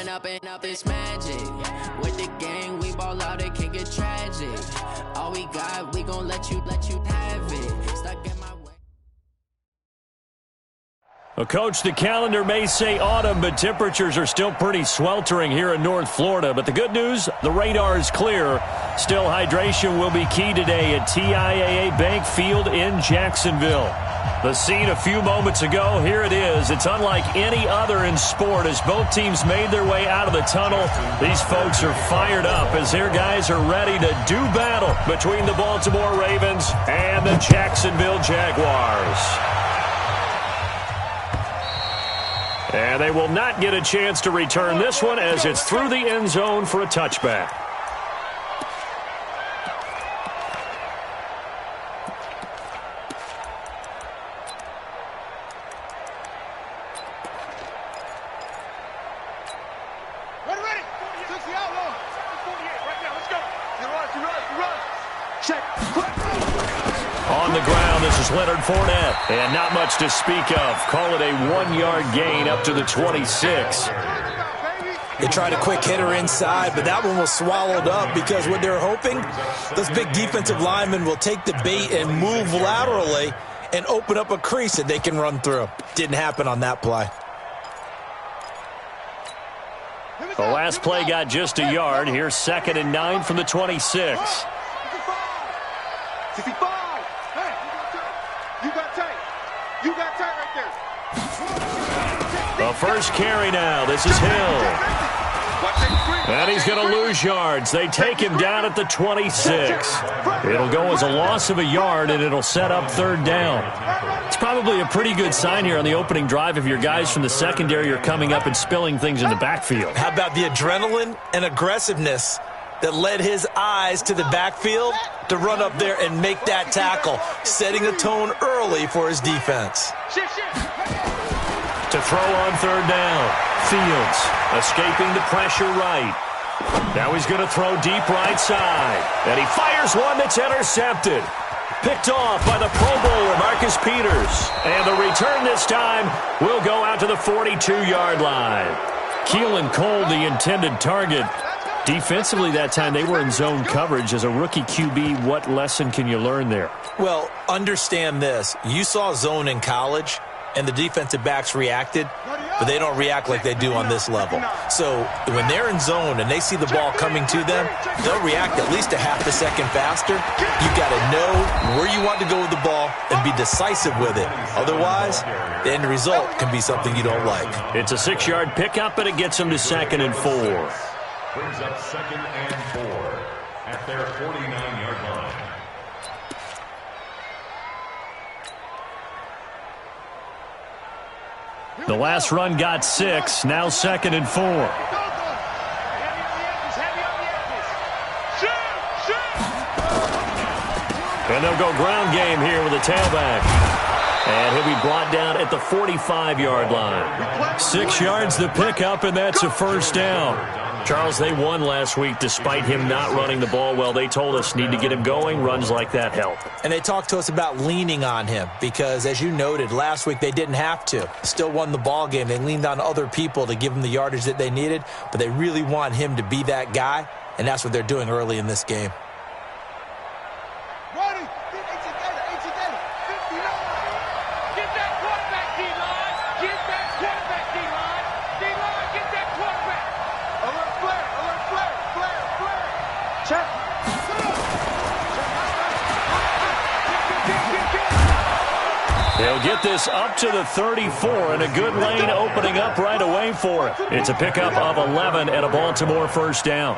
Up and up, it's magic. With the gang, we ball out, it can get tragic. All we got, we gon' let you have it. Stuck in my way. Well, Coach, the calendar may say autumn, but temperatures are still pretty sweltering here in North Florida. But the good news, the radar is clear. Still, hydration will be key today at TIAA Bank Field in Jacksonville. The scene a few moments ago, here it is. It's unlike any other in sport as both teams made their way out of the tunnel. These folks are fired up as their guys are ready to do battle between the Baltimore Ravens and the Jacksonville Jaguars. And they will not get a chance to return this one as it's through the end zone for a touchback. Leonard Fournette, and not much to speak of. Call it a 1-yard gain up to the 26. They tried a quick hitter inside, but that one was swallowed up because what they're hoping, those big defensive linemen will take the bait and move laterally and open up a crease that they can run through. Didn't happen on that play. The last play got just a yard. Here's 2nd and 9 from the 26. 65. The first carry now. This is Hill. And he's going to lose yards. They take him down at the 26. It'll go as a loss of a yard, and it'll set up 3rd down. It's probably a pretty good sign here on the opening drive if your guys from the secondary are coming up and spilling things in the backfield. How about the adrenaline and aggressiveness that led his eyes to the backfield to run up there and make that tackle, setting a tone early for his defense. To throw on 3rd down. Fields escaping the pressure right. Now he's going to throw deep right side. And he fires one that's intercepted. Picked off by the Pro Bowler, Marcus Peters. And the return this time will go out to the 42-yard line. Keelan Cole, the intended target. Defensively that time, they were in zone coverage. As a rookie QB, what lesson can you learn there? Well, understand this. You saw zone in college, and the defensive backs reacted, but they don't react like they do on this level. So when they're in zone and they see the ball coming to them, they'll react at least a half a second faster. You've got to know where you want to go with the ball and be decisive with it. Otherwise, the end result can be something you don't like. It's a 6-yard pickup, and it gets them to 2nd and 4. Brings up 2nd and 4 at their 49-yard line. The last run got 6, now 2nd and 4. And they'll go ground game here with a tailback. And he'll be brought down at the 45-yard line. 6 yards the pickup, and that's a 1st down. Charles, they won last week despite him not running the ball well. They told us need to get him going. Runs like that help. And they talked to us about leaning on him because, as you noted, last week they didn't have to. Still won the ball game. They leaned on other people to give them the yardage that they needed, but they really want him to be that guy, and that's what they're doing early in this game. They'll get this up to the 34, and a good lane opening up right away for it. It's a pickup of 11 and a Baltimore 1st down.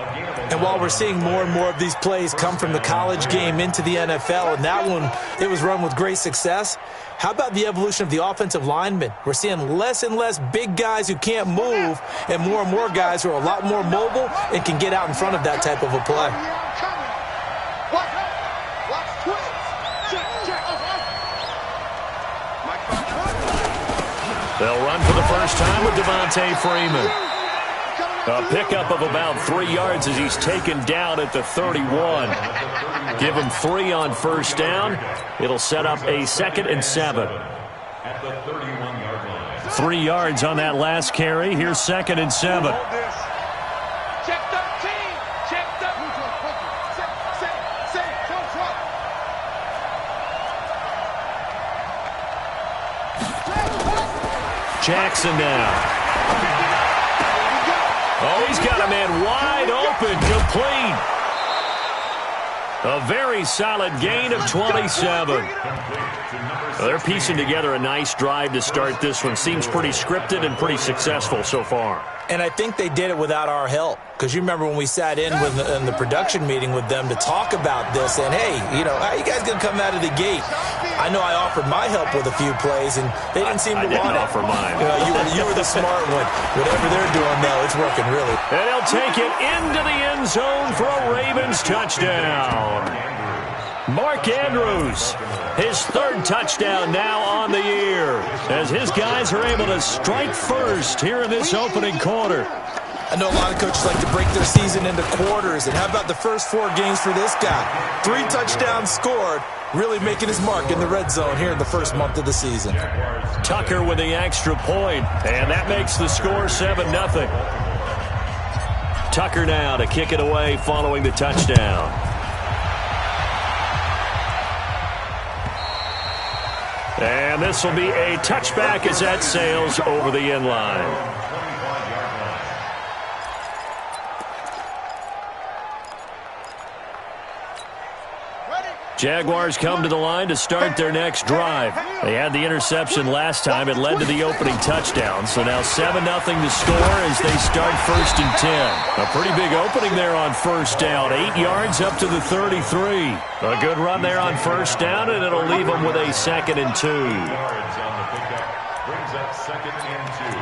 And while we're seeing more and more of these plays come from the college game into the NFL, and that one, it was run with great success, how about the evolution of the offensive linemen? We're seeing less and less big guys who can't move and more guys who are a lot more mobile and can get out in front of that type of a play. They'll run for the first time with Devontae Freeman. A pickup of about 3 yards as he's taken down at the 31. Give him 3 on first down. It'll set up a 2nd and 7. At the 31-yard line. 3 yards on that last carry. Here's 2nd and 7. Check 13. Check 13. Jackson now. Oh, he's got a man wide open, complete. A very solid gain of 27. Well, they're piecing together a nice drive to start this one. Seems pretty scripted and pretty successful so far. And I think they did it without our help. Because you remember when we sat in the production meeting with them to talk about this, and hey, how you guys going to come out of the gate? I know I offered my help with a few plays, and they didn't seem to want it. I didn't offer mine. You were the smart one. Whatever they're doing now, it's working really. And he'll take it into the end zone for a Ravens touchdown. Mark Andrews, his 3rd touchdown now on the year, as his guys are able to strike first here in this opening quarter. I know a lot of coaches like to break their season into quarters, and how about the first 4 games for this guy? 3 touchdowns scored, really making his mark in the red zone here in the first month of the season. Tucker with the extra point, and that makes the score 7-0. Tucker now to kick it away following the touchdown. And this will be a touchback as that sails over the end line. Jaguars come to the line to start their next drive. They had the interception last time. It led to the opening touchdown. So now 7-0 to score as they start 1st and 10. A pretty big opening there on first down. 8 yards up to the 33. A good run there on first down, and it'll leave them with a 2nd and 2. Yards on the pickup brings up 2nd and 2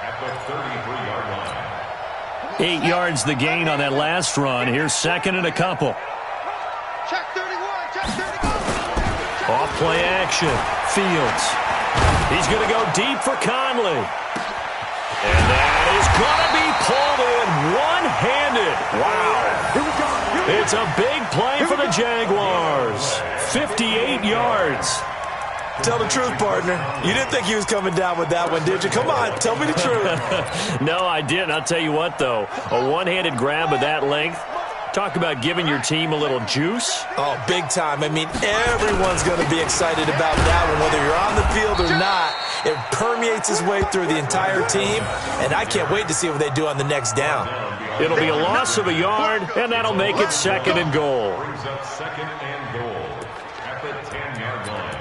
at the 33-yard line. 8 yards the gain on that last run. Here's 2nd and a couple. Check 31. Check 31. Off play action. Fields. He's going to go deep for Conley. And that is going to be pulled in one-handed. Wow. It's a big play for the Jaguars. 58 yards. Tell the truth, partner. You didn't think he was coming down with that one, did you? Come on, tell me the truth. No, I didn't. I'll tell you what, though. A one-handed grab of that length. Talk about giving your team a little juice. Oh, big time. I mean, everyone's going to be excited about that one, whether you're on the field or not. It permeates its way through the entire team, and I can't wait to see what they do on the next down. It'll be a loss of a yard, and that'll make it 2nd and goal. Brings up 2nd and goal at the 10-yard line.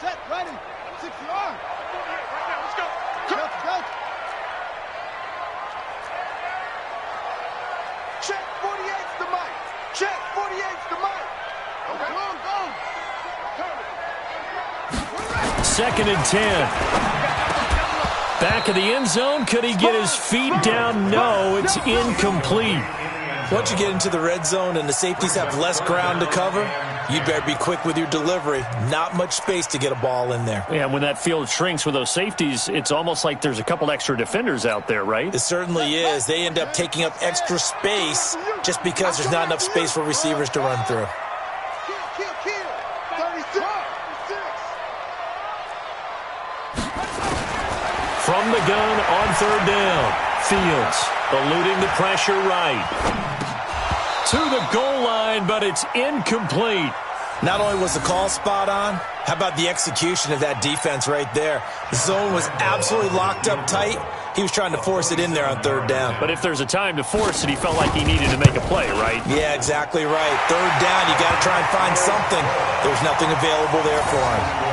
Set, ready. 6 yards. Right now, let's go. Go. Check 48's the mic. Check 48's the mic. Okay. Go. 2nd and 10. Back of the end zone. Could he get his feet down? No, it's incomplete. Once you get into the red zone and the safeties have less ground to cover, you better be quick with your delivery. Not much space to get a ball in there. Yeah, when that field shrinks with those safeties, it's almost like there's a couple extra defenders out there, right? It certainly is. They end up taking up extra space just because there's not enough space for receivers to run through. Kill. 36. From the gun on 3rd down. Fields eluding the pressure right. To the goal line, but it's incomplete. Not only was the call spot on, how about the execution of that defense right there? The zone was absolutely locked up tight. He was trying to force it in there on 3rd down. But if there's a time to force it, he felt like he needed to make a play, right? Yeah, exactly right. 3rd down, you got to try and find something. There's nothing available there for him.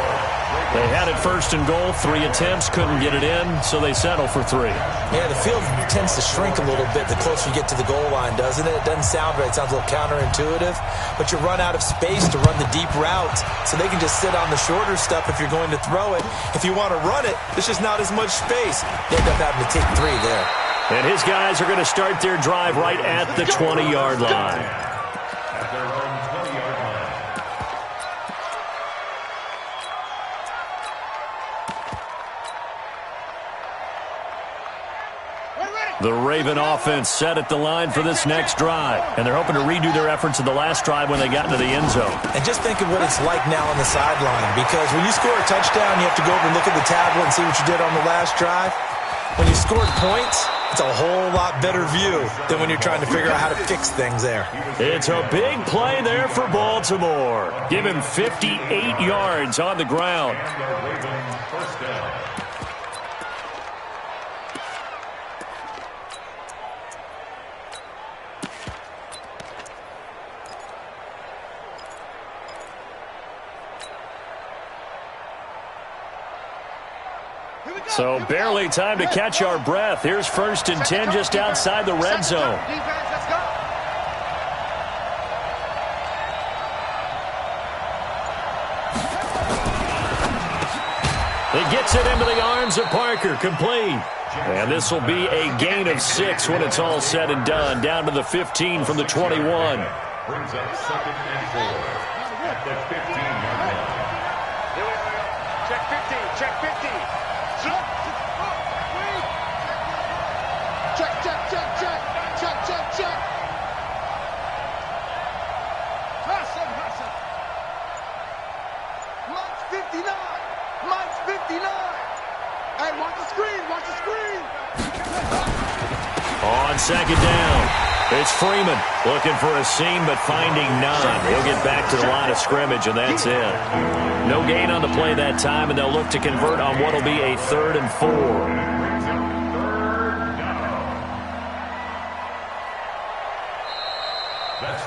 They had it 1st and goal. 3 attempts, couldn't get it in, so they settle for 3. Yeah, the field tends to shrink a little bit the closer you get to the goal line, doesn't it? It doesn't sound right. It sounds a little counterintuitive. But you run out of space to run the deep routes, so they can just sit on the shorter stuff if you're going to throw it. If you want to run it, there's just not as much space. You end up having to take 3 there. And his guys are going to start their drive right at the 20-yard line. At their own 20-yard line. The Raven offense set at the line for this next drive, and they're hoping to redo their efforts in the last drive when they got into the end zone. And just think of what it's like now on the sideline, because when you score a touchdown, you have to go over and look at the tablet and see what you did on the last drive. When you scored points, it's a whole lot better view than when you're trying to figure out how to fix things there. It's a big play there for Baltimore. Give him 58 yards on the ground. First down. So barely time to catch our breath. Here's 1st and 10 just outside the red zone. He gets it into the arms of Parker, complete. And this will be a gain of 6 when it's all said and done. Down to the 15 from the 21. Brings up 2nd and 4 at the 15-yard line. Here we go. Check 50. Check 50. Check. Hassan. Mike's 59. Mike's 59. Hey, watch the screen. On 2nd down, it's Freeman looking for a seam but finding none. He'll get back to the line of scrimmage, and that's it. No gain on the play that time, and they'll look to convert on what will be a 3rd and 4.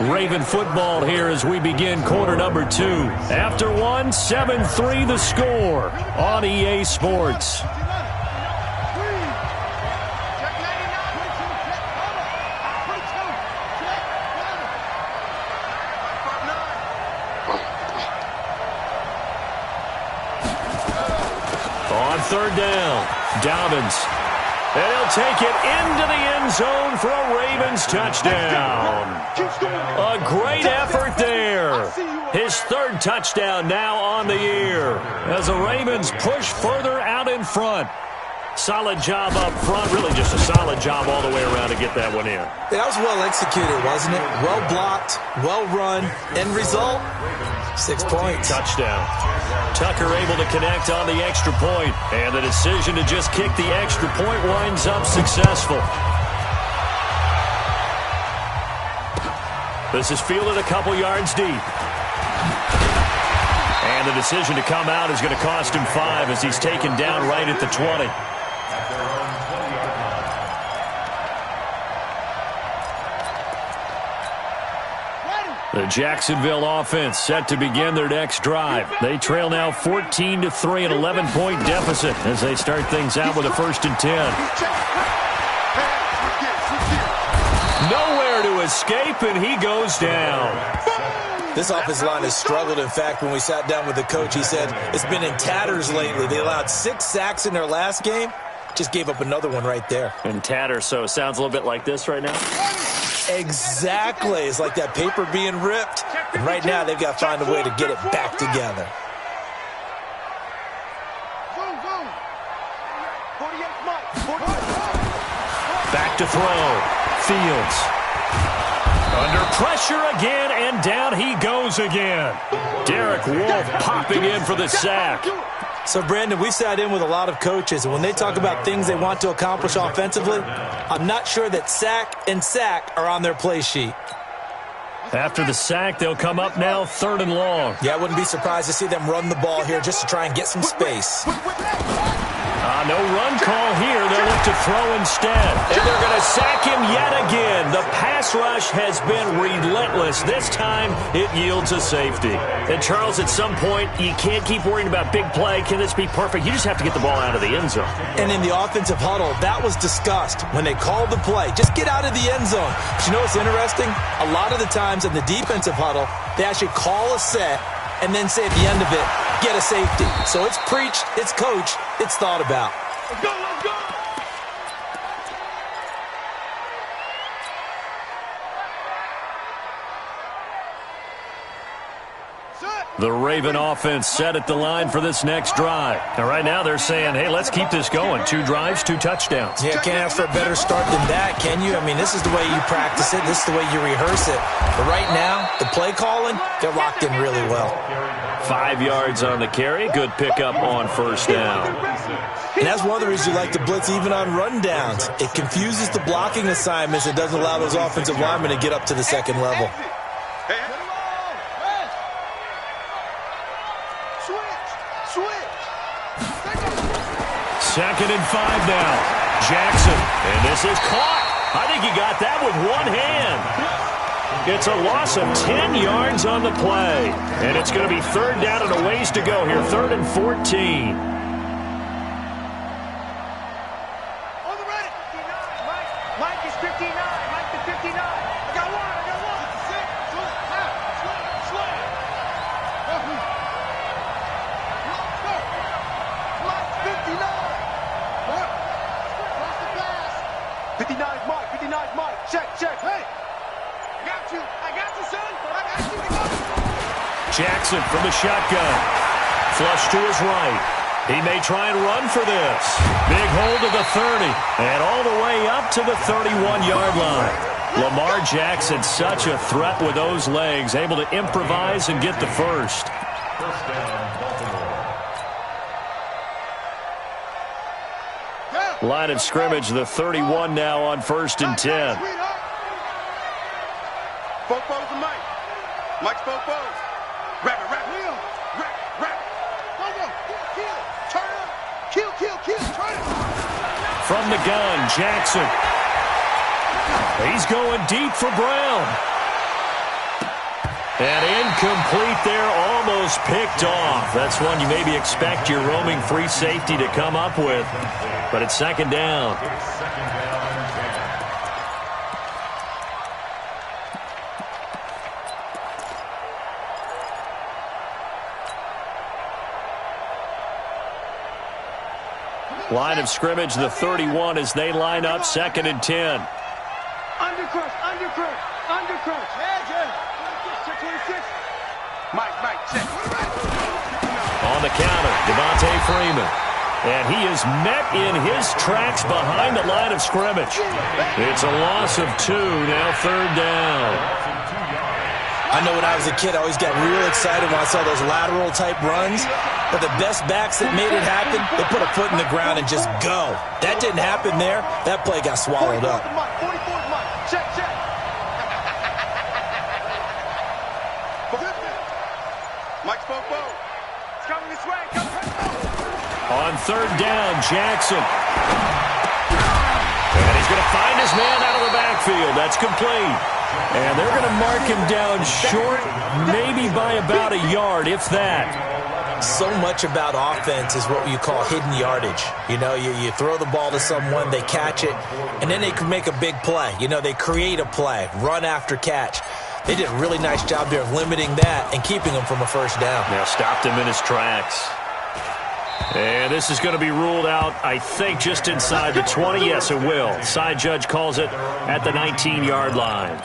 Raven football here as we begin quarter number 2. After 1, 7-3 the score on EA Sports. On 3rd down, Dobbins. And he'll take it into the end zone for a Ravens touchdown. A great effort there. His 3rd touchdown now on the year as the Ravens push further out in front. Solid job up front, really just a solid job all the way around to get that one in. That was well executed, wasn't it? Well blocked, well run. End result, 6 points. Touchdown. Tucker able to connect on the extra point, and the decision to just kick the extra point winds up successful. This is fielded a couple yards deep. And the decision to come out is going to cost him 5 as he's taken down right at the 20. The Jacksonville offense set to begin their next drive. They trail now 14-3, an 11-point deficit as they start things out with a 1st and 10. Nowhere to escape, and he goes down. This offensive line has struggled. In fact, when we sat down with the coach, he said it's been in tatters lately. They allowed 6 sacks in their last game. Just gave up another one right there. In tatters, so it sounds a little bit like this right now? Exactly. It's like that paper being ripped. And right now, they've got to find a way to get it back together. Back to throw. Fields. Under pressure again, and down he goes again. Derek Wolfe popping in for the sack. So, Brandon, we sat in with a lot of coaches, and when they talk about things they want to accomplish offensively, I'm not sure that sack and sack are on their play sheet. After the sack, they'll come up now 3rd and long. Yeah, I wouldn't be surprised to see them run the ball here just to try and get some space. No run call here. They'll look to throw instead. And they're going to sack him yet again. The pass rush has been relentless. This time, it yields a safety. And, Charles, at some point, you can't keep worrying about big play. Can this be perfect? You just have to get the ball out of the end zone. And in the offensive huddle, that was discussed when they called the play. Just get out of the end zone. But you know what's interesting? A lot of the times in the defensive huddle, they actually call a set and then say at the end of it, get a safety. So it's preached, it's coached, it's thought about. Let's go, let's go! The Raven offense set at the line for this next drive. And right now they're saying, hey, let's keep this going. 2 drives, 2 touchdowns. Yeah, can't ask for a better start than that, can you? I mean, this is the way you practice it. This is the way you rehearse it. But right now, the play calling, they're locked in really well. 5 yards on the carry. Good pickup on first down. And that's one of the reasons you like to blitz even on rundowns. It confuses the blocking assignments. It doesn't allow those offensive linemen to get up to the second level. Second and 5 now. Jackson. And this is caught. I think he got that with one hand. It's a loss of 10 yards on the play. And it's going to be third down and a ways to go here. 3rd and 14. On the ready. 59. Mike is 59. Mike is 59. I got one. Slam. Mike 59. 59 is Mike. 59 is Mike. Check. Hey. I got you, son. I got you. Jackson from the shotgun. Flush to his right. He may try and run for this. Big hold to the 30. And all the way up to the 31-yard line. Lamar Jackson, such a threat with those legs. Able to improvise and get the first. First down, Baltimore. Line of scrimmage, the 31 now on 1st and 10. Fofos and Mike. Mike's Fofos. Wrap it. Go. Turn up. Kill. Turn it. From the gun, Jackson. He's going deep for Brown. And incomplete there, almost picked off. That's one you maybe expect your roaming free safety to come up with. But it's second down. Second down and 10. Line of scrimmage, the 31 as they line up 2nd and 10. Undercrush. Yeah. Check 26. Mike, check. On the counter, Devontae Freeman. And he is met in his tracks behind the line of scrimmage. It's a loss of 2, now 3rd down. I know when I was a kid, I always got real excited when I saw those lateral-type runs. But the best backs that made it happen, they put a foot in the ground and just go. That didn't happen there. That play got swallowed up. 44 Mike. Check. Mike's Fofo. It's coming this way. On 3rd down, Jackson. And he's going to find his man out of the backfield. That's complete. And they're going to mark him down short, maybe by about a yard, if that. So much about offense is what you call hidden yardage. You know, you throw the ball to someone, they catch it, and then they can make a big play. You know, they create a play, run after catch. They did a really nice job there of limiting that and keeping him from a first down. Now stopped him in his tracks. And this is going to be ruled out, I think, just inside the 20. Yes, it will. Side judge calls it at the 19-yard line.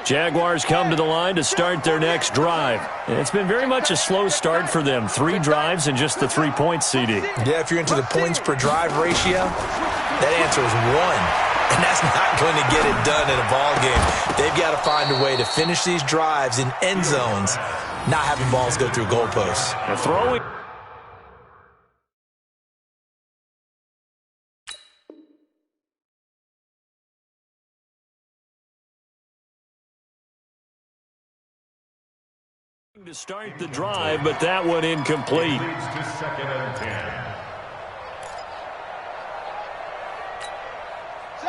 Jaguars come to the line to start their next drive. And it's been very much a slow start for them. 3 drives and just the 3-point CD. Yeah, if you're into the points per drive ratio, that answer is 1. And that's not going to get it done in a ball game. They've got to find a way to finish these drives in end zones, not having balls go through goalposts. A throwing. To start the drive, but that one incomplete. Leads to 2nd and 10.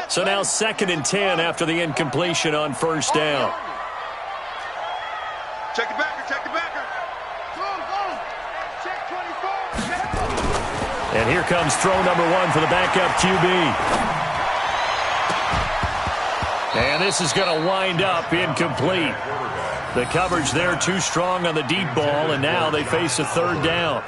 So now 2nd and 10 after the incompletion on first down. Check the backer. Go. Check 24. And here comes throw number 1 for the backup QB. And this is going to wind up incomplete. The coverage there too strong on the deep ball, and now they face a 3rd down.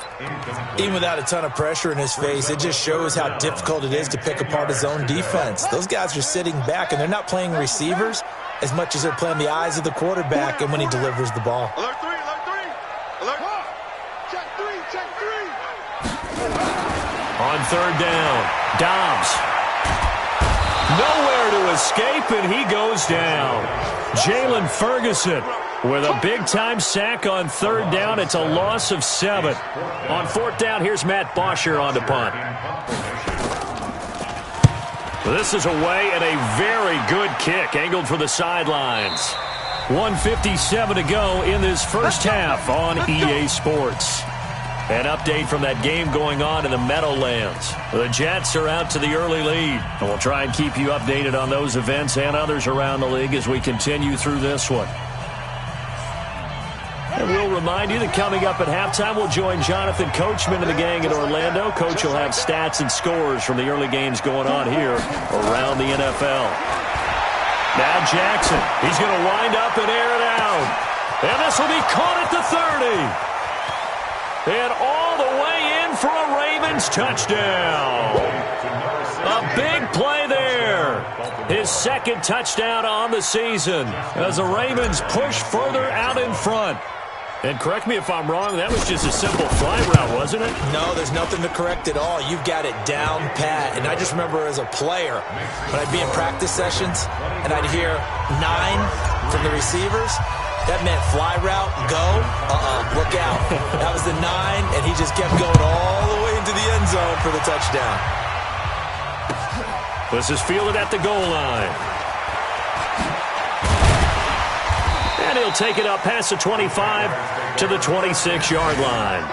Even without a ton of pressure in his face, it just shows how difficult it is to pick apart his own defense. Those guys are sitting back, and they're not playing receivers. as much as they're playing the eyes of the quarterback and when he delivers the ball. Alert three, alert three. Alert. Check three, check three. On third down, Dobbs. Nowhere to escape, and he goes down. Jalen Ferguson with a big-time sack on third down. It's a loss of 7. On fourth down, here's Matt Bosher on the punt. This is away and a very good kick, angled for the sidelines. 1:57 to go in this first half on EA Sports. An update from that game going on in the Meadowlands. The Jets are out to the early lead. And we'll try and keep you updated on those events and others around the league as we continue through this one. And we'll remind you that coming up at halftime, we'll join Jonathan Coachman and the gang in Orlando. Coach will have stats and scores from the early games going on here around the NFL. Now Jackson, he's going to wind up and air it out. And this will be caught at the 30. And all the way in for a Ravens touchdown. A big play there. His second touchdown on the season as the Ravens push further out in front. And correct me if I'm wrong, that was just a simple fly route, wasn't it? No, there's nothing to correct at all. You've got it down pat. And I just remember as a player, when I'd be in practice sessions and I'd hear 9 from the receivers, that meant fly route, go, look out. That was the 9, and he just kept going all the way into the end zone for the touchdown. This is fielded at the goal line. And he'll take it up past the 25 to the 26-yard line.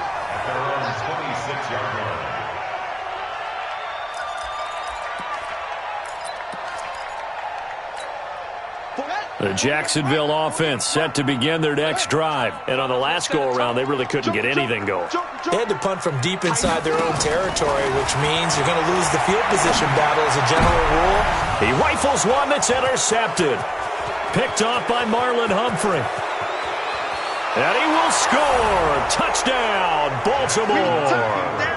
The Jacksonville offense set to begin their next drive. And on the last go-around, they really couldn't get anything going. They had to punt from deep inside their own territory, which means you're going to lose the field position battle as a general rule. He rifles one that's intercepted. Picked off by Marlon Humphrey. And he will score. Touchdown, Baltimore.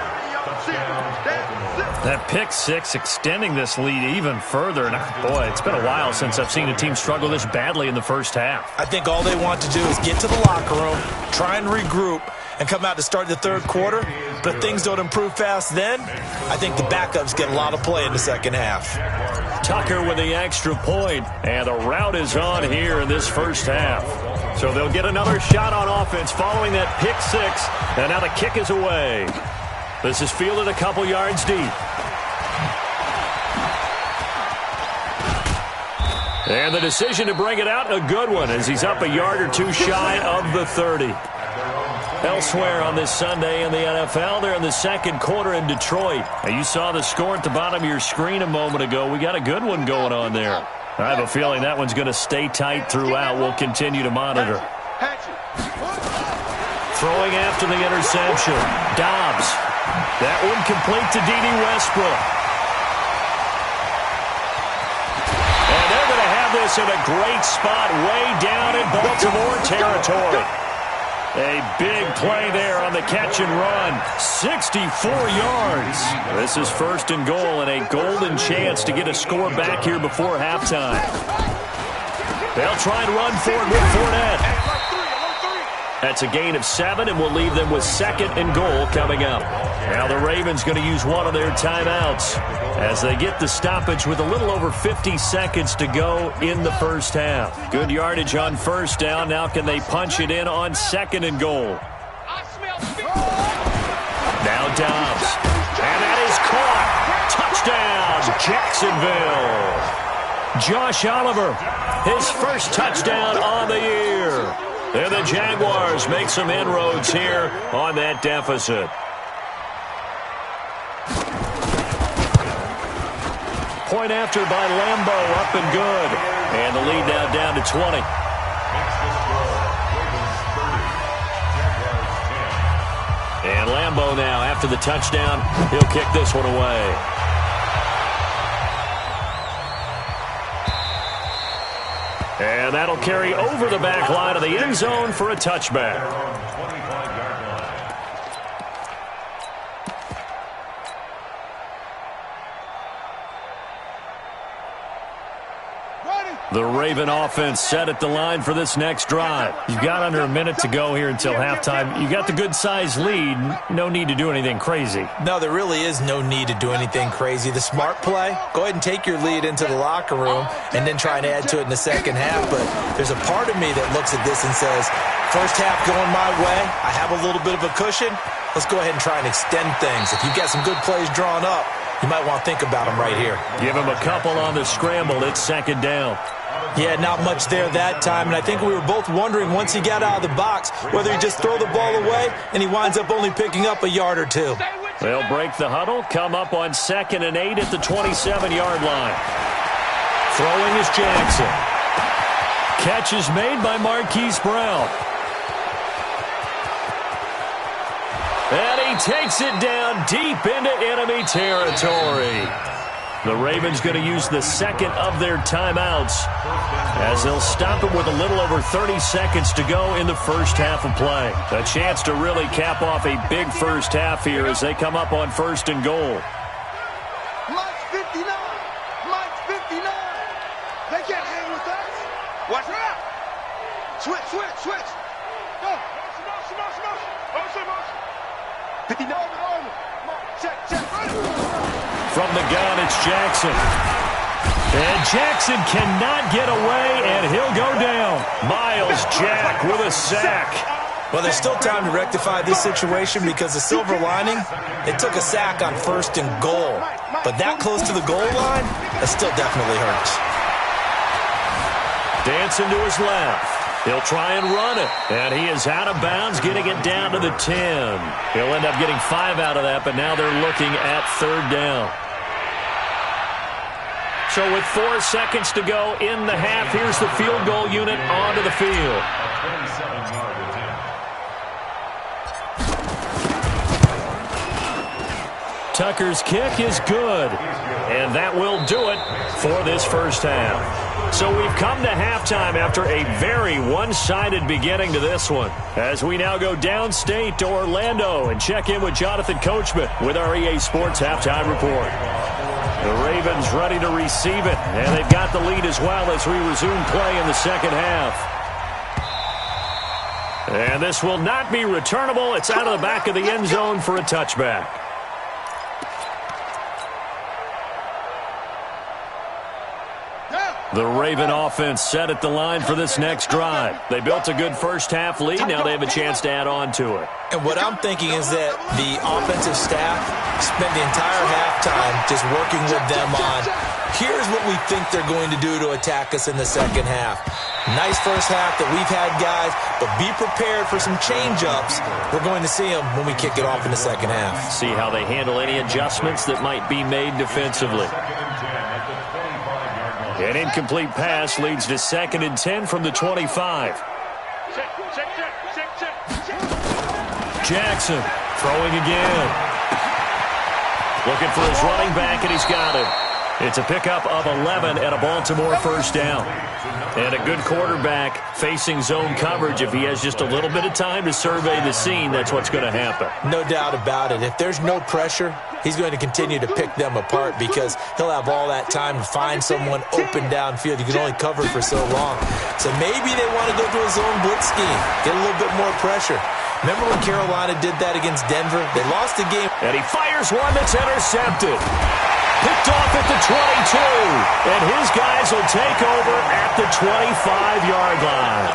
That pick six extending this lead even further. And boy, it's been a while since I've seen a team struggle this badly in the first half. I think all they want to do is get to the locker room, try and regroup, and come out to start the third quarter. But if things don't improve fast then, I think the backups get a lot of play in the second half. Tucker with the extra point, and the route is on here in this first half. So they'll get another shot on offense following that pick six, and now the kick is away. This is fielded a couple yards deep. And the decision to bring it out, a good one, as he's up a yard or two shy of the 30. Elsewhere on this Sunday in the NFL, they're in the second quarter in Detroit. Now, you saw the score at the bottom of your screen a moment ago. We got a good one going on there. I have a feeling that one's going to stay tight throughout. We'll continue to monitor. Throwing after the interception. Dobbs. That one complete to D.D. Westbrook. And they're going to have this in a great spot way down in Baltimore territory. A big play there on the catch and run. 64 yards. This is first and goal and a golden chance to get a score back here before halftime. They'll try and run for it with Fournette. That's a gain of 7, and we'll leave them with second and goal coming up. Now the Ravens going to use one of their timeouts as they get the stoppage with a little over 50 seconds to go in the first half. Good yardage on first down. Now can they punch it in on second and goal? Now Dobbs. And that is caught. Touchdown, Jacksonville. Josh Oliver, his first touchdown on the year. And the Jaguars make some inroads here on that deficit. Point after by Lambo, up and good. And the lead now down to 20. And Lambo now, after the touchdown, he'll kick this one away. And that'll carry over the back line of the end zone for a touchback. Ready? The Raven offense set at the line for this next drive. You've got under a minute to go here until halftime. You got the good-sized lead. No need to do anything crazy. No, there really is no need to do anything crazy. The smart play, go ahead and take your lead into the locker room and then try and add to it in the second half. But there's a part of me that looks at this and says, first half going my way, I have a little bit of a cushion. Let's go ahead and try and extend things. If you've got some good plays drawn up, you might want to think about them right here. Give him a couple on the scramble. It's second down. Yeah, not much there that time, and I think we were both wondering once he got out of the box whether he'd just throw the ball away, and he winds up only picking up a yard or two. They'll break the huddle, come up on 2nd and 8 at the 27-yard line. Throwing is Jackson. Catch is made by Marquise Brown. And he takes it down deep into enemy territory. The Ravens going to use the second of their timeouts as they'll stop it with a little over 30 seconds to go in the first half of play. A chance to really cap off a big first half here as they come up on 1st and goal. Mike's 59. Mike's 59. They can't hang with us. Watch out. Switch. Go. Motion. 59. Check. From the gun, it's Jackson. And Jackson cannot get away, and he'll go down. Miles Jack with a sack. Well, there's still time to rectify this situation because the silver lining, it took a sack on 1st and goal. But that close to the goal line, that still definitely hurts. Dancing to his left. He'll try and run it. And he is out of bounds, getting it down to the 10. He'll end up getting 5 out of that, but now they're looking at 3rd down. So with 4 seconds to go in the half, here's the field goal unit onto the field. Tucker's kick is good. And that will do it for this first half. So we've come to halftime after a very one-sided beginning to this one. As we now go downstate to Orlando and check in with Jonathan Coachman with our EA Sports Halftime Report. The Ravens ready to receive it, and they've got the lead as well as we resume play in the second half. And this will not be returnable. It's out of the back of the end zone for a touchback. The Raven offense set at the line for this next drive. They built a good first half lead. Now they have a chance to add on to it. And what I'm thinking is that the offensive staff spent the entire halftime just working with them on, here's what we think they're going to do to attack us in the second half. Nice first half that we've had, guys, but be prepared for some change-ups. We're going to see them when we kick it off in the second half. See how they handle any adjustments that might be made defensively. An incomplete pass leads to 2nd and 10 from the 25. Jackson throwing again. Looking for his running back, and he's got it. It's a pickup of 11 and a Baltimore first down. And a good quarterback facing zone coverage. If he has just a little bit of time to survey the scene, that's what's going to happen. No doubt about it. If there's no pressure, he's going to continue to pick them apart because he'll have all that time to find someone open downfield. You can only cover for so long. So maybe they want to go to a zone blitz scheme, get a little bit more pressure. Remember when Carolina did that against Denver? They lost the game. And he fires one that's intercepted. Picked off at the 22. And his guys will take over at the 25-yard line.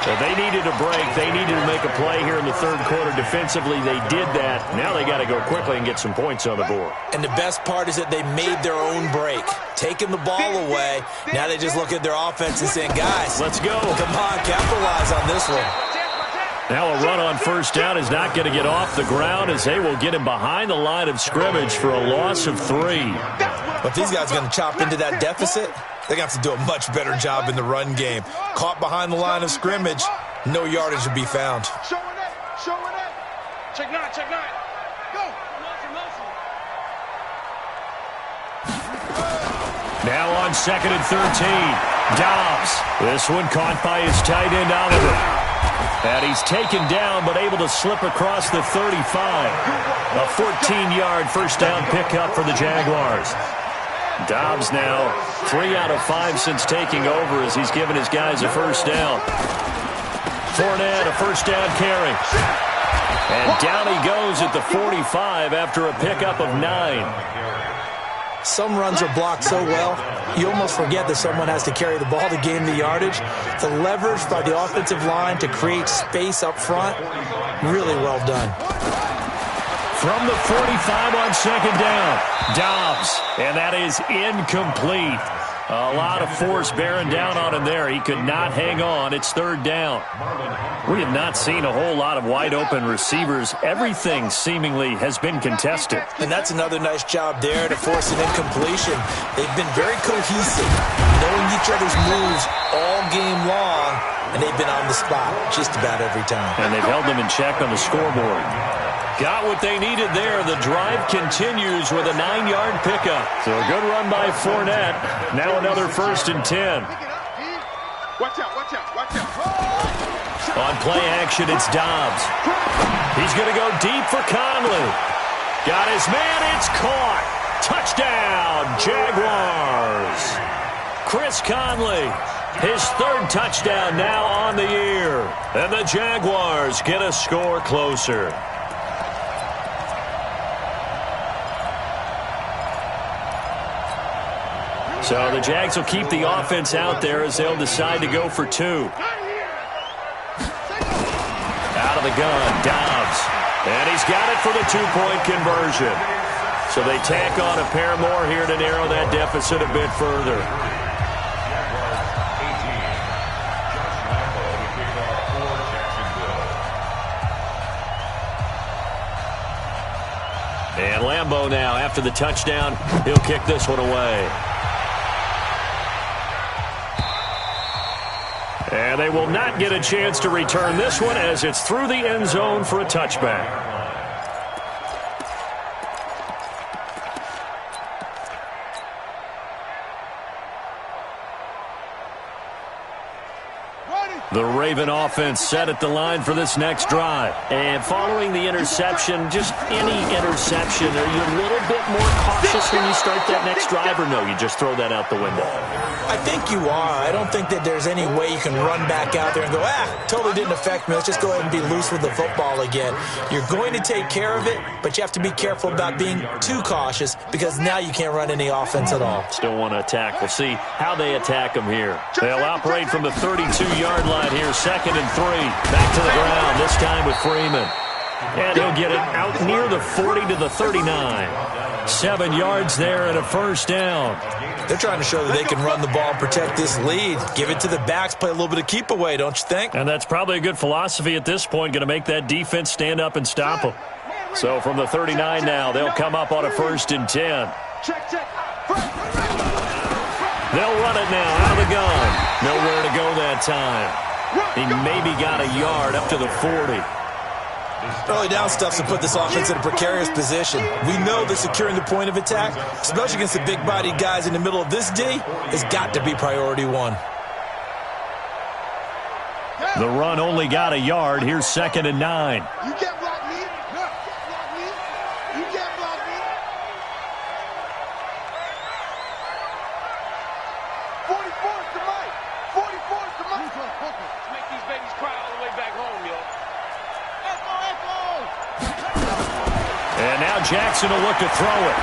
So they needed a break. They needed to make a play here in the third quarter. Defensively, they did that. Now they got to go quickly and get some points on the board. And the best part is that they made their own break, taking the ball away. Now they just look at their offense and saying, guys, let's go. Come on, capitalize on this one. Now a run on first down is not going to get off the ground as they will get him behind the line of scrimmage for a loss of 3. But if these guys are going to chop into that deficit, they're going to have to do a much better job in the run game. Caught behind the line of scrimmage, no yardage to be found. Showing it. Check 9. Go. Now on 2nd and 13. Dobbs. This one caught by his tight end, Oliver. And he's taken down but able to slip across the 35. A 14-yard first down pickup for the Jaguars. Dobbs now 3 out of 5 since taking over as he's given his guys a first down. Fournette, a first down carry. And down he goes at the 45 after a pickup of 9. Some runs are blocked so well, you almost forget that someone has to carry the ball to gain the yardage. The leverage by the offensive line to create space up front, really well done. From the 45 on second down, Dobbs, and that is incomplete. A lot of force bearing down on him there. He could not hang on. It's third down. We have not seen a whole lot of wide-open receivers. Everything seemingly has been contested. And that's another nice job there to force an incompletion. They've been very cohesive, knowing each other's moves all game long, and they've been on the spot just about every time. And they've held them in check on the scoreboard. Got what they needed there. The drive continues with a 9-yard pickup. So a good run by Fournette. Now another 1st and 10. Watch out, watch out, watch out. On play action, it's Dobbs. He's going to go deep for Conley. Got his man. It's caught. Touchdown, Jaguars. Chris Conley, his 3rd touchdown now on the year. And the Jaguars get a score closer. So the Jags will keep the offense out there as they'll decide to go for 2. Out of the gun, Dobbs. And he's got it for the 2-point conversion. So they tack on a pair more here to narrow that deficit a bit further. And Lambeau now, after the touchdown, he'll kick this one away. And they will not get a chance to return this one as it's through the end zone for a touchback. The Raven offense set at the line for this next drive. And following the interception, just any interception, are you a little bit more cautious when you start that next drive, or no, you just throw that out the window? I think you are. I don't think that there's any way you can run back out there and go, totally didn't affect me. Let's just go ahead and be loose with the football again. You're going to take care of it, but you have to be careful about being too cautious because now you can't run any offense at all. Still want to attack. We'll see how they attack them here. They'll operate from the 32-yard line here, 2nd and 3. Back to the ground, this time with Freeman. And he'll get it out near the 40 to the 39. 7 yards there and a first down. They're trying to show that they can run the ball and protect this lead. Give it to the backs, play a little bit of keep away, don't you think? And that's probably a good philosophy at this point, going to make that defense stand up and stop them. So from the 39 now, they'll come up on a 1st and 10. They'll run it now out of the gun. Nowhere to go that time. He maybe got a yard up to the 40. Early down stuffs to put this offense in a precarious position. We know that securing the point of attack, especially against the big-bodied guys in the middle of this D, has got to be priority 1. The run only got a yard. Here's 2nd and 9. You can't block me. You can't block me. 44's the mic. 44's the mic. Let's make these babies cry all the way back home, yo. And now Jackson will look to throw it.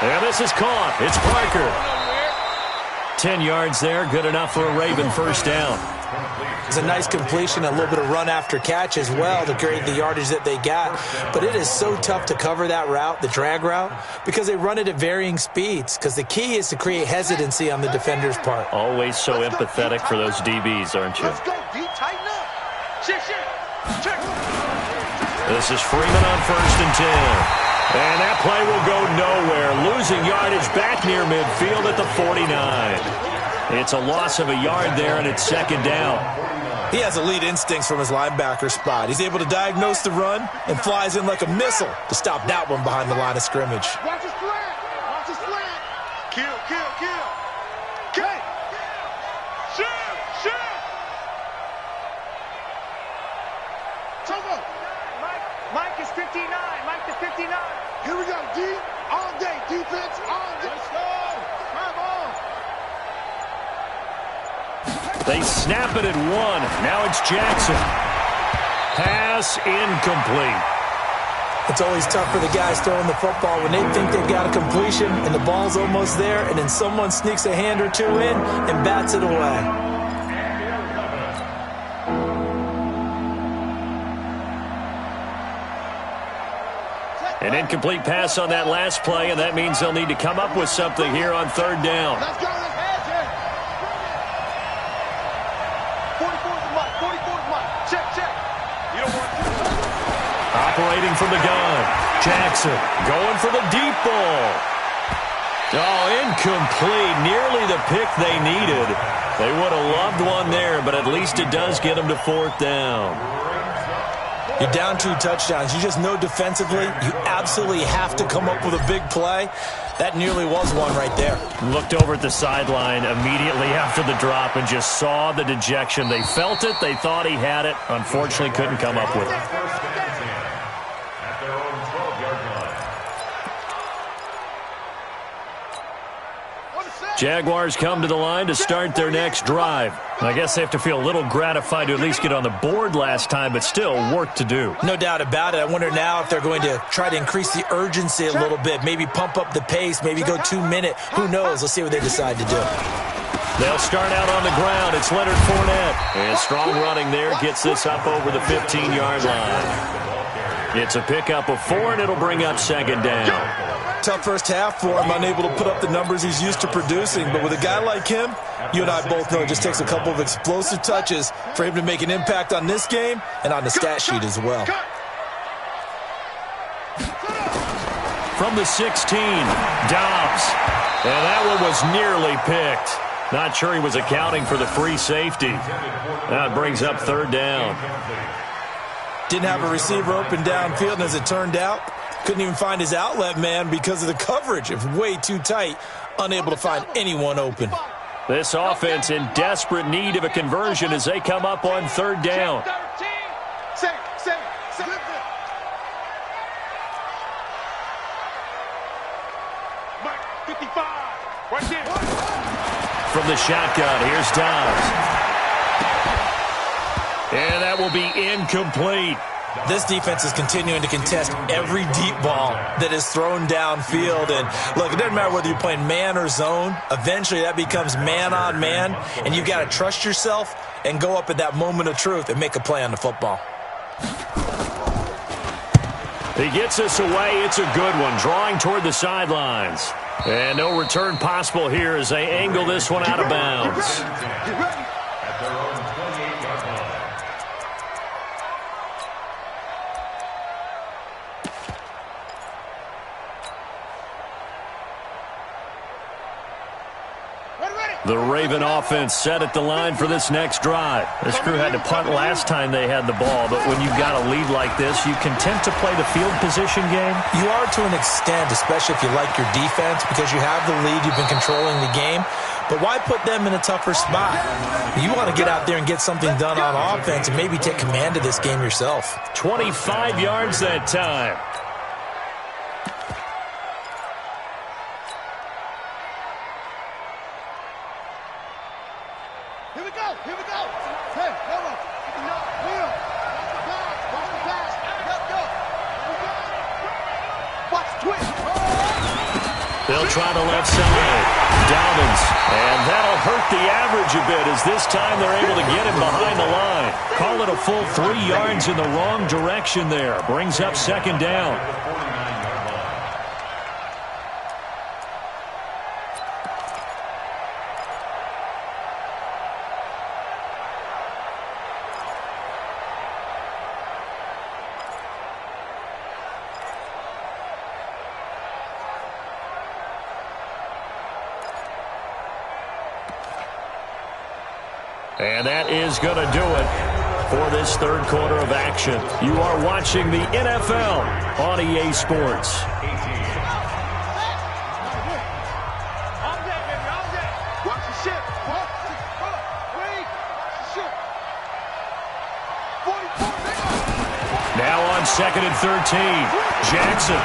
And this is caught. It's Parker. 10 yards there. Good enough for a Raven first down. It's a nice completion, a little bit of run after catch as well to create the yardage that they got. But it is so tough to cover that route, the drag route, because they run it at varying speeds. Because the key is to create hesitancy on the defender's part. Always so empathetic for those DBs, aren't you? Let's go, D. Tighten up. Check. This is Freeman on 1st and 10. And that play will go nowhere. Losing yardage back near midfield at the 49. It's a loss of a yard there, and it's 2nd down. He has elite instincts from his linebacker spot. He's able to diagnose the run and flies in like a missile to stop that one behind the line of scrimmage. Watch his slant. Watch his slant. Kill. Okay. Shoot. Togo. Mike is 59. Mike to 59. Here we go, D. All day, defense, all day. Let's go. Come on. They snap it at 1. Now it's Jackson. Pass incomplete. It's always tough for the guys throwing the football when they think they've got a completion and the ball's almost there, and then someone sneaks a hand or two in and bats it away. An incomplete pass on that last play, and that means they'll need to come up with something here on 3rd down. Let's go. Let's head here. 44's the mark. 44's the mark. Check, check. You don't want to. Operating from the gun. Jackson going for the deep ball. Oh, incomplete. Nearly the pick they needed. They would have loved one there, but at least it does get them to 4th down. You're down 2 touchdowns. You just know defensively you absolutely have to come up with a big play. That nearly was one right there. Looked over at the sideline immediately after the drop and just saw the dejection. They felt it. They thought he had it. Unfortunately, couldn't come up with it. At their own 12-yard line. Jaguars come to the line to start their next drive. I guess they have to feel a little gratified to at least get on the board last time, but still work to do. No doubt about it. I wonder now if they're going to try to increase the urgency a little bit, maybe pump up the pace, maybe go 2-minute. Who knows? Let's see what they decide to do. They'll start out on the ground. It's Leonard Fournette. And strong running there gets this up over the 15-yard line. It's a pickup of 4, and it'll bring up 2nd down. Tough first half for him, unable to put up the numbers he's used to producing. But with a guy like him, you and I both know it just takes a couple of explosive touches for him to make an impact on this game and on the stat sheet as well. From the 16, Dobbs. And that one was nearly picked. Not sure he was accounting for the free safety. That brings up 3rd down. Didn't have a receiver open downfield, and as it turned out, couldn't even find his outlet man because of the coverage. It was way too tight, unable to find anyone open. This offense in desperate need of a conversion as they come up on 3rd down. From the shotgun, here's Dobbs. And that will be incomplete. This defense is continuing to contest every deep ball that is thrown downfield. And, look, it doesn't matter whether you're playing man or zone. Eventually that becomes man on man, and you've got to trust yourself and go up at that moment of truth and make a play on the football. He gets us away. It's a good one, drawing toward the sidelines. And no return possible here as they angle this one out of bounds. At their own 28-yard line. The Raven offense set at the line for this next drive. This crew had to punt last time they had the ball, but when you've got a lead like this, you content to play the field position game? You are to an extent, especially if you like your defense, because you have the lead, you've been controlling the game. But why put them in a tougher spot? You want to get out there and get something done on offense and maybe take command of this game yourself. 25 yards that time. Here we go. Here we go. Hey, Noah. Will. Watch the pass. Let's go. Watch the twist. They'll try the left side. Dobbins. And that'll hurt the average a bit as this time they're able to get him behind the line. Call it a full 3 yards in the wrong direction there. Brings up 2nd down. And that is going to do it for this 3rd quarter of action. You are watching the NFL on EA Sports. Watch the ship. Now on 2nd and 13. Jackson.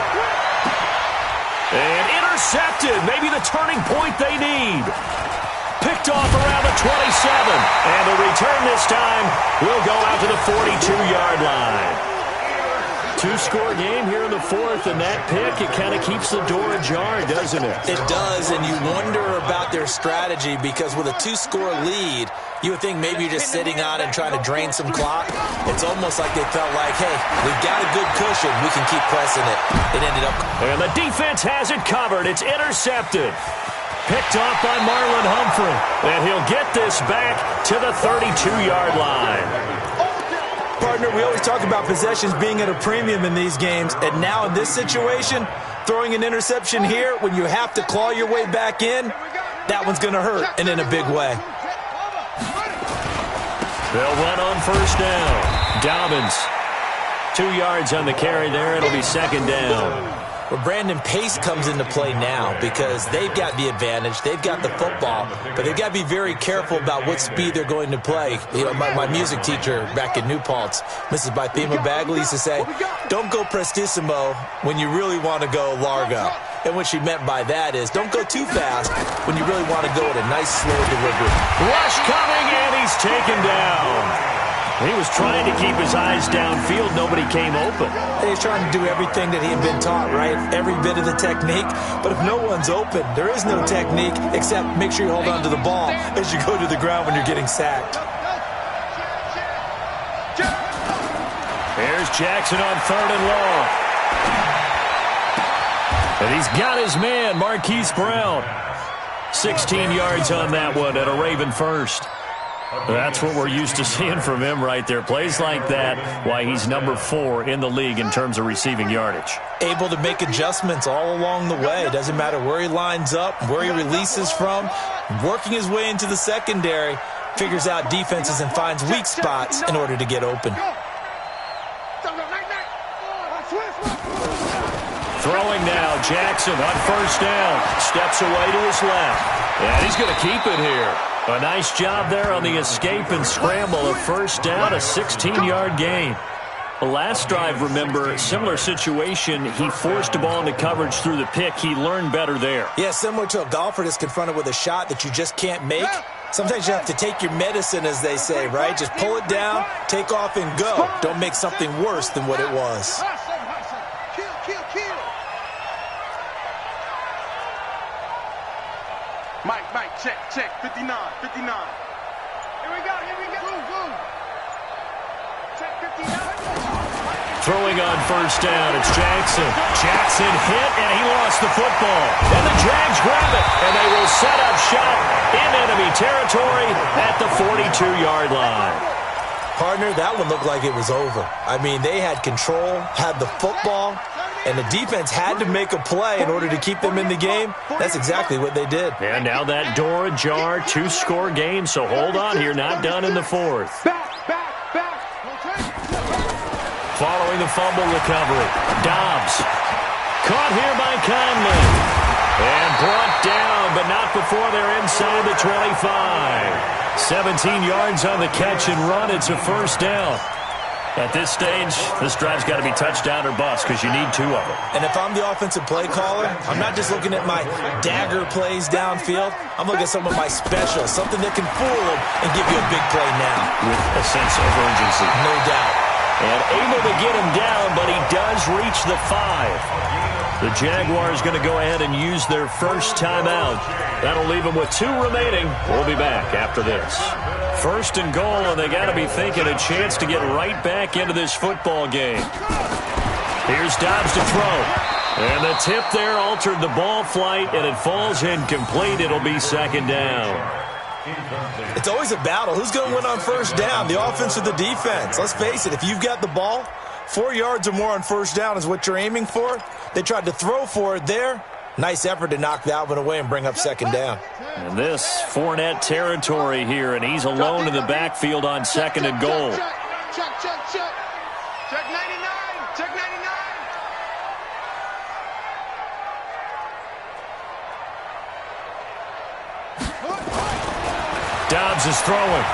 Intercepted. Maybe the turning point they need. Picked off around the 27. And the return this time will go out to the 42-yard line. Two-score game here in the fourth, and that pick, it kind of keeps the door ajar, doesn't it? It does, and you wonder about their strategy because with a two-score lead, you would think maybe you're just sitting on it and trying to drain some clock. It's almost like they felt like, hey, we've got a good cushion. We can keep pressing it. It ended up... And the defense has it covered. It's intercepted. Picked off by Marlon Humphrey. And he'll get this back to the 32-yard line. Partner, we always talk about possessions being at a premium in these games, and now in this situation, throwing an interception here when you have to claw your way back in, that one's going to hurt, and in a big way. They'll run on first down. Dobbins, 2 yards on the carry there. It'll be second down. Well, Brandon, pace comes into play now because they've got the advantage. They've got the football, but they've got to be very careful about what speed they're going to play. You know, my music teacher back in New Paltz, Mrs. Bythema Bagley, used to say, don't go prestissimo when you really want to go largo. And what she meant by that is don't go too fast when you really want to go at a nice, slow delivery. Rush coming, and he's taken down. He was trying to keep his eyes downfield. Nobody came open. He's trying to do everything that he had been taught, right? Every bit of the technique. But if no one's open, there is no technique except make sure you hold on to the ball as you go to the ground when you're getting sacked. Here's Jackson on third and long. And he's got his man, Marquise Brown. 16 yards on that one at a Raven first. That's what we're used to seeing from him right there. Plays like that, why he's number 4 in the league in terms of receiving yardage. Able to make adjustments all along the way. Doesn't matter where he lines up, where he releases from. Working his way into the secondary, figures out defenses and finds weak spots in order to get open. Throwing now, Jackson on first down. Steps away to his left. And he's going to keep it here. A nice job there on the escape and scramble. A first down, a 16-yard gain. The last drive, remember, similar situation. He forced a ball into coverage through the pick. He learned better there. Yeah, similar to a golfer that's confronted with a shot that you just can't make. Sometimes you have to take your medicine, as they say, right? Just pull it down, take off, and go. Don't make something worse than what it was. Mike, check, 59. Here we go. Boom. Check 59. Throwing on first down, it's Jackson. Jackson hit, and he lost the football. And the Jags grab it, and they will set up shop in enemy territory at the 42-yard line. Partner, that one looked like it was over. I mean, they had control, had the football, and the defense had to make a play in order to keep them in the game. That's exactly what they did. And now that door ajar, 2-score game, so hold on here, not done in the fourth. Back. Following the fumble recovery, Dobbs caught here by Conley. And brought down, but not before they're inside the 25. 17 yards on the catch and run. It's a first down. At this stage, this drive's got to be touchdown or bust because you need 2 of them. And if I'm the offensive play caller, I'm not just looking at my dagger plays downfield. I'm looking at some of my specials, something that can fool them and give you a big play now. With a sense of urgency. No doubt. And able to get him down, but he does reach the 5. The Jaguars going to go ahead and use their first timeout. That'll leave them with 2 remaining. We'll be back after this. First and goal, and they got to be thinking a chance to get right back into this football game. Here's Dobbs to throw. And the tip there altered the ball flight, and it falls incomplete. It'll be second down. It's always a battle. Who's going to win on first down, the offense or the defense? Let's face it, if you've got the ball, 4 yards or more on first down is what you're aiming for. They tried to throw for it there. Nice effort to knock that one away and bring up second down. And this Fournette territory here, and he's alone in the backfield on second and goal. Check 99. Dobbs is throwing.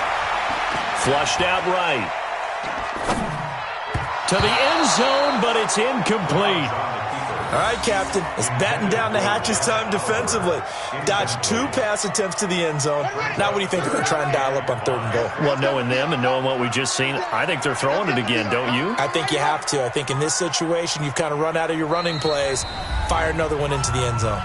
Flushed out right. To the end zone, but it's incomplete. All right, Captain, let's batten down the hatches time defensively. Dodge 2 pass attempts to the end zone. Now what do you think they're going to try and dial up on 3rd and goal? Well, knowing them and knowing what we just seen, I think they're throwing it again, don't you? I think you have to. I think in this situation, you've kind of run out of your running plays. Fire another one into the end zone.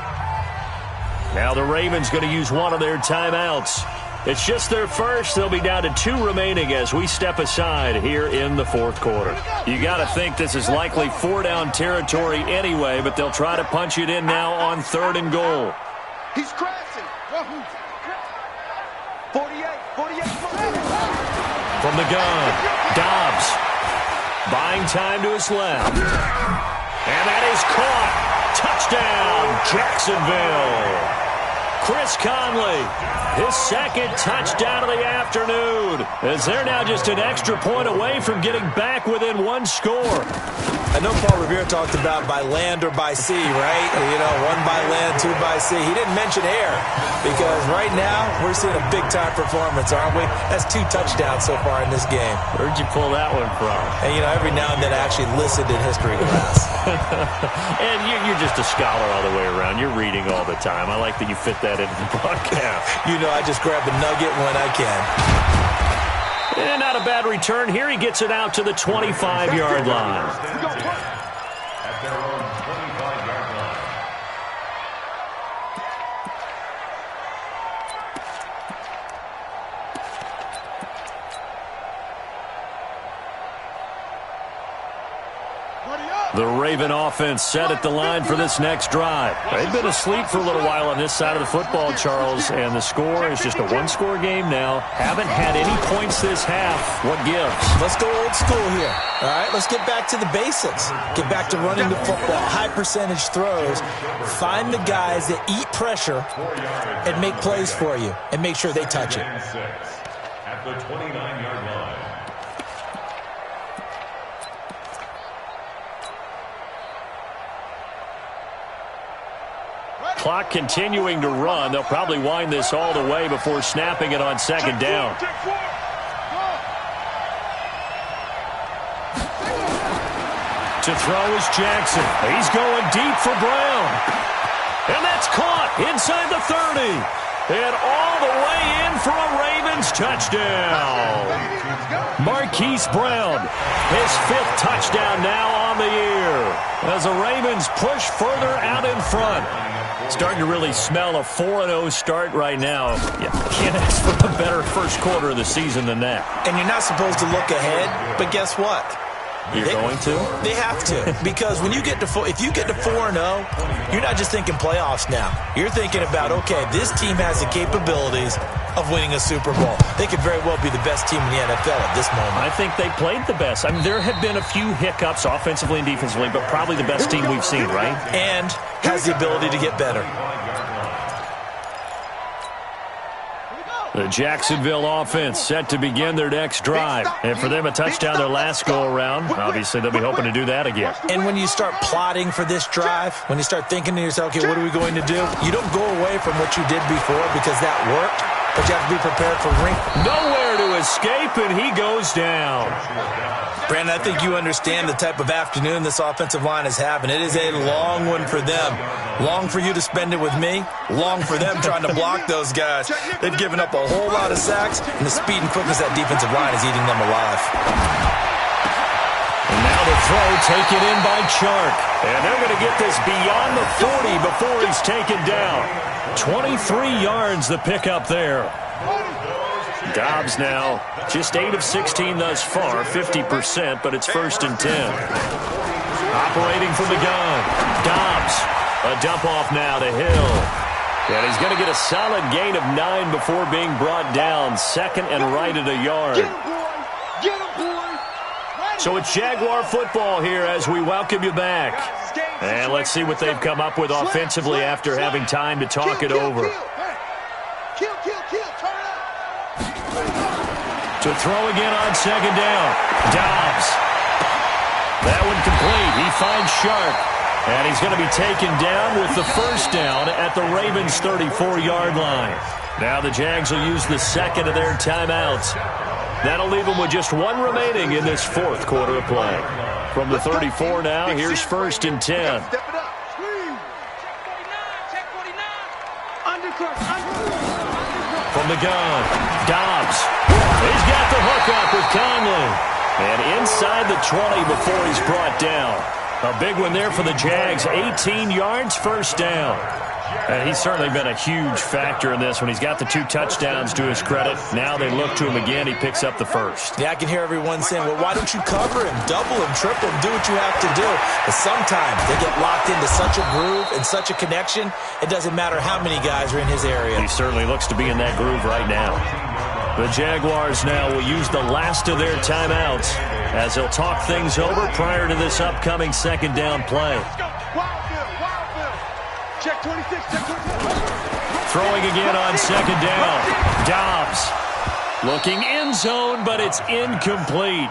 Now the Ravens going to use one of their timeouts. It's just their first. They'll be down to 2 remaining as we step aside here in the 4th quarter. You got to think this is likely 4-down territory anyway, but they'll try to punch it in now on 3rd and goal. He's crashing. 48. From the gun, Dobbs buying time to his left. And that is caught. Touchdown, Jacksonville. Chris Conley, his 2nd touchdown of the afternoon, as they're now just an extra point away from getting back within 1 score. I know Paul Revere talked about by land or by sea, right? You know, 1 by land, 2 by sea. He didn't mention air because right now we're seeing a big-time performance, aren't we? That's 2 touchdowns so far in this game. Where'd you pull that one from? And, you know, every now and then I actually listened in history class. And you're just a scholar all the way around. You're reading all the time. I like that you fit that into the broadcast. You know, I just grab the nugget when I can. And not a bad return here. He gets it out to the 25-yard line. At their own 25-yard line. The Raven offense set at the line for this next drive. They've been asleep for a little while on this side of the football, Charles, and the score is just a 1-score game now. Haven't had any points this half. What gives? Let's go old school here. All right, let's get back to the basics. Get back to running the football, high-percentage throws. Find the guys that eat pressure and make plays for you and make sure they touch it. At the 29-yard line. Clock continuing to run. They'll probably wind this all the way before snapping it on 2nd down. To throw is Jackson. He's going deep for Brown. And that's caught inside the 30. And all the way in for a Ravens touchdown. Marquise Brown, his 5th touchdown now on the year. As the Ravens push further out in front. Starting to really smell a 4-0 start right now. Yeah, can't ask for a better first quarter of the season than that. And you're not supposed to look ahead, but guess what? You're going to? They have to. Because when you get to if you get to 4-0, you're not just thinking playoffs now. You're thinking about, okay, this team has the capabilities of winning a Super Bowl. They could very well be the best team in the NFL at this moment. I think they played the best. I mean, there have been a few hiccups offensively and defensively, but probably the best team we've seen, right? And has the ability to get better. The Jacksonville offense set to begin their next drive. And for them, a touchdown their last go-around. Obviously, they'll be hoping to do that again. And when you start plotting for this drive, when you start thinking to yourself, okay, what are we going to do? You don't go away from what you did before because that worked, but you have to be prepared for nowhere to escape, and he goes down. Brandon, I think you understand the type of afternoon this offensive line is having. It is a long one for them. Long for you to spend it with me. Long for them trying to block those guys. They've given up a whole lot of sacks, and the speed and quickness of that defensive line is eating them alive. And now the throw taken in by Chark. And they're going to get this beyond the 40 before he's taken down. 23 yards the pickup there. Dobbs now just 8 of 16 thus far, 50%, but it's 1st and 10. Operating from the gun, Dobbs. A dump off now to Hill. And he's going to get a solid gain of 9 before being brought down. 2nd and right at a yard. So it's Jaguar football here as we welcome you back. And let's see what they've come up with offensively after having time to talk it over. To throw again on 2nd down. Dobbs. That one complete. He finds Sharp. And he's going to be taken down with the 1st down at the Ravens' 34-yard line. Now the Jags will use the 2nd of their timeouts. That'll leave them with just 1 remaining in this 4th quarter of play. From the 34 now, here's 1st and 10. from the gun. Dobbs. He's got the hook up with Conley. And inside the 20 before he's brought down. A big one there for the Jags. 18 yards, first down. And he's certainly been a huge factor in this when he's got the 2 touchdowns to his credit. Now they look to him again. He picks up the first. Yeah, I can hear everyone saying, well, why don't you cover him, double him, triple him, do what you have to do. But sometimes they get locked into such a groove and such a connection, it doesn't matter how many guys are in his area. He certainly looks to be in that groove right now. The Jaguars now will use the last of their timeouts as they'll talk things over prior to this upcoming second down play. Check 26, check 26. Throwing again on second down. Dobbs looking end zone, but it's incomplete.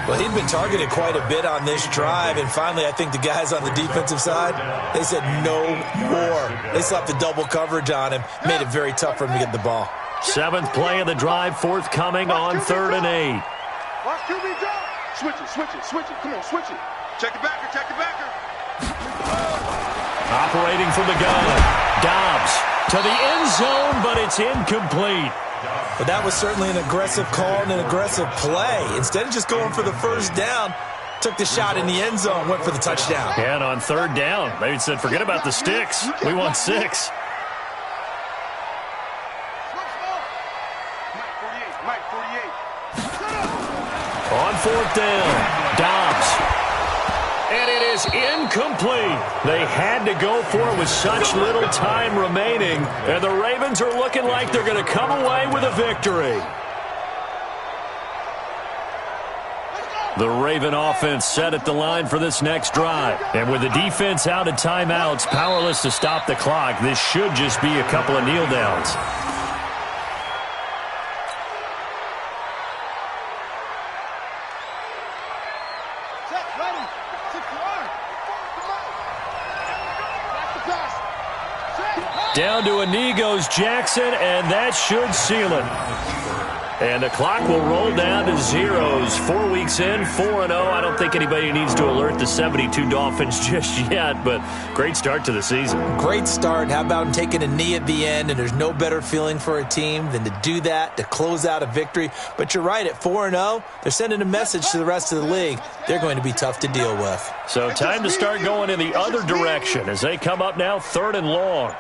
Well, he'd been targeted quite a bit on this drive, and finally I think the guys on the defensive side, they said no more. They slapped the double coverage on him, made it very tough for him to get the ball. 7th play of the drive, forthcoming on 3rd and 8. Watch QB go. Switch it. Come on, switch it. Check the backer. Operating from the gun. Dobbs to the end zone, but it's incomplete. But that was certainly an aggressive call and an aggressive play. Instead of just going for the first down, took the shot in the end zone, went for the touchdown. And on 3rd down, they said, forget about the sticks. We want 6. Mike 48. On 4th down, Dobbs. And it is incomplete. They had to go for it with such little time remaining. And the Ravens are looking like they're going to come away with a victory. The Raven offense set at the line for this next drive. And with the defense out of timeouts, powerless to stop the clock, this should just be a couple of kneel downs. Down to a knee goes Jackson, and that should seal it. And the clock will roll down to zeros. 4 weeks in, 4-0. I don't think anybody needs to alert the 72 Dolphins just yet, but great start to the season. Great start. How about him taking a knee at the end? And there's no better feeling for a team than to do that, to close out a victory. But you're right, at 4-0, they're sending a message to the rest of the league. They're going to be tough to deal with. So time to start going in the other direction as they come up now 3rd and long.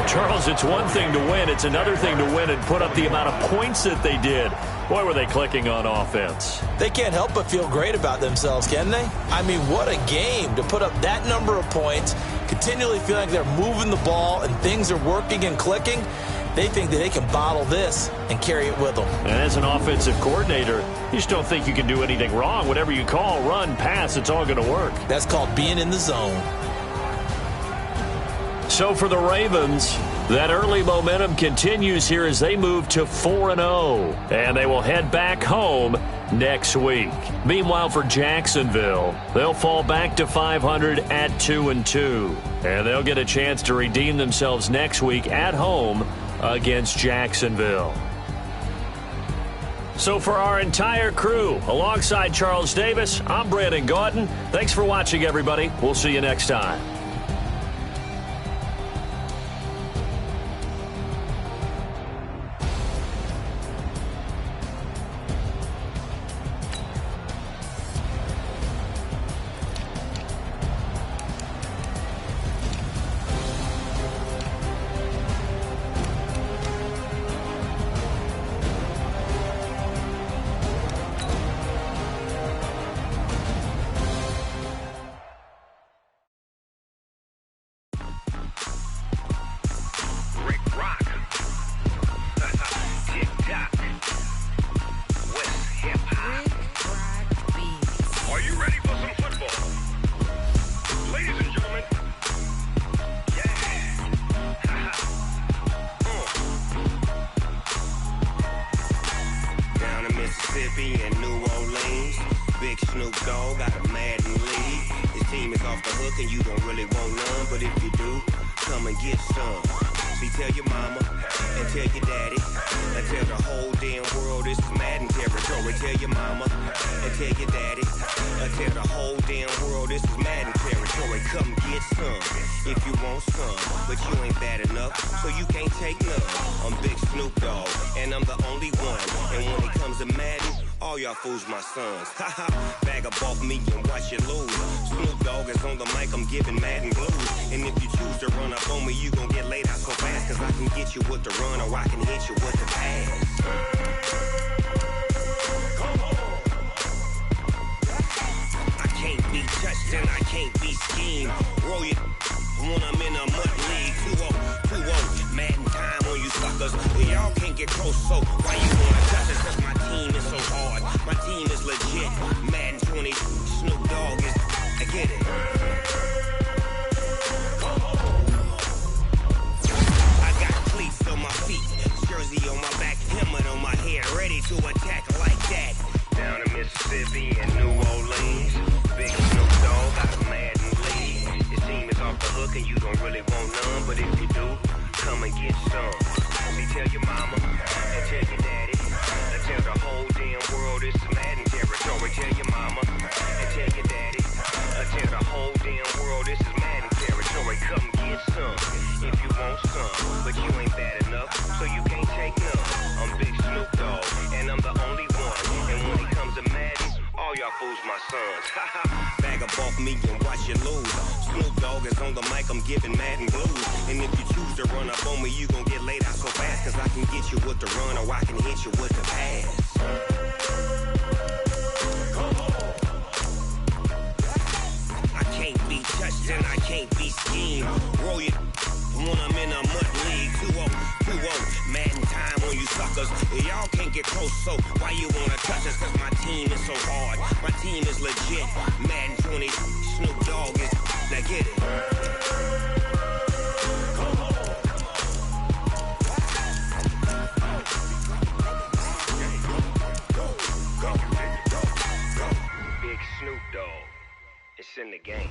Charles, it's one thing to win. It's another thing to win and put up the amount of points that they did. Boy, were they clicking on offense. They can't help but feel great about themselves, can they? I mean, what a game to put up that number of points, continually feel like they're moving the ball and things are working and clicking. They think that they can bottle this and carry it with them. And as an offensive coordinator, you just don't think you can do anything wrong. Whatever you call, run, pass, it's all going to work. That's called being in the zone. So for the Ravens, that early momentum continues here as they move to 4-0. And they will head back home next week. Meanwhile, for Jacksonville, they'll fall back to 500 at 2-2. And they'll get a chance to redeem themselves next week at home against Jacksonville. So for our entire crew, alongside Charles Davis, I'm Brandon Gaudin. Thanks for watching, everybody. We'll see you next time. Mississippi and New Orleans. Big Snoop Dogg got a Madden lead. His team is off the hook and you don't really want none, but if you do, come and get some. See, tell your mama and tell your daddy and tell the whole damn world this is Madden territory. Tell your mama and tell your daddy and tell the whole damn world this is Madden territory. Come get some if you want some, but you ain't bad enough, so you can't take none. I'm Big Snoop Dogg, and I'm the only one. And when it comes to Madden, all y'all fools my sons. Haha, bag up off me and watch you lose. Snoop Dogg is on the mic, I'm giving Madden blues. And if you choose to run up on me, you gon' get laid out so fast, cause I can get you with the run or I can hit you with the pass. I can't be touched and I can't be schemed. Roll you when I'm in a mud league. 2-0, Madden time on you suckers. Y'all can't get close, so why you wanna touch us? Cause my team is so hard. My team is legit. Madden 20, Snoop Dogg is, I get it. I got cleats on my feet, jersey on my back, helmet on my head, ready to attack like that. Down in Mississippi and New Orleans, Big Snoop Dogg got a Madden lead. Your team is off the hook and you don't really want none, but if you do, come and get some. See, tell your mama and tell your daddy and tell the whole damn world it's Madden territory. Tell your mama and tell your daddy and tell the whole damn world this is Madden territory. Come get some if you want some, but you ain't bad enough, so you can't take none. I'm Big Snoop Dogg, and I'm the only one. And when it comes to Madden, all y'all fools my sons. Bag up off me and watch you lose. Snoop Dogg is on the mic, I'm giving Madden blues. And if you choose to run up on me, you gon' get laid out so fast, cause I can get you with the run or I can hit you with the pass. I can't be touched and I can't be schemed. Roll you when I'm in a mud league. 2-0, Madden time on you suckers. Y'all can't get close, so why you wanna touch us? Cause my team is so hard. My team is legit. Madden 20, Snoop Dogg is, now get it. Big Snoop Dogg, it's in the game.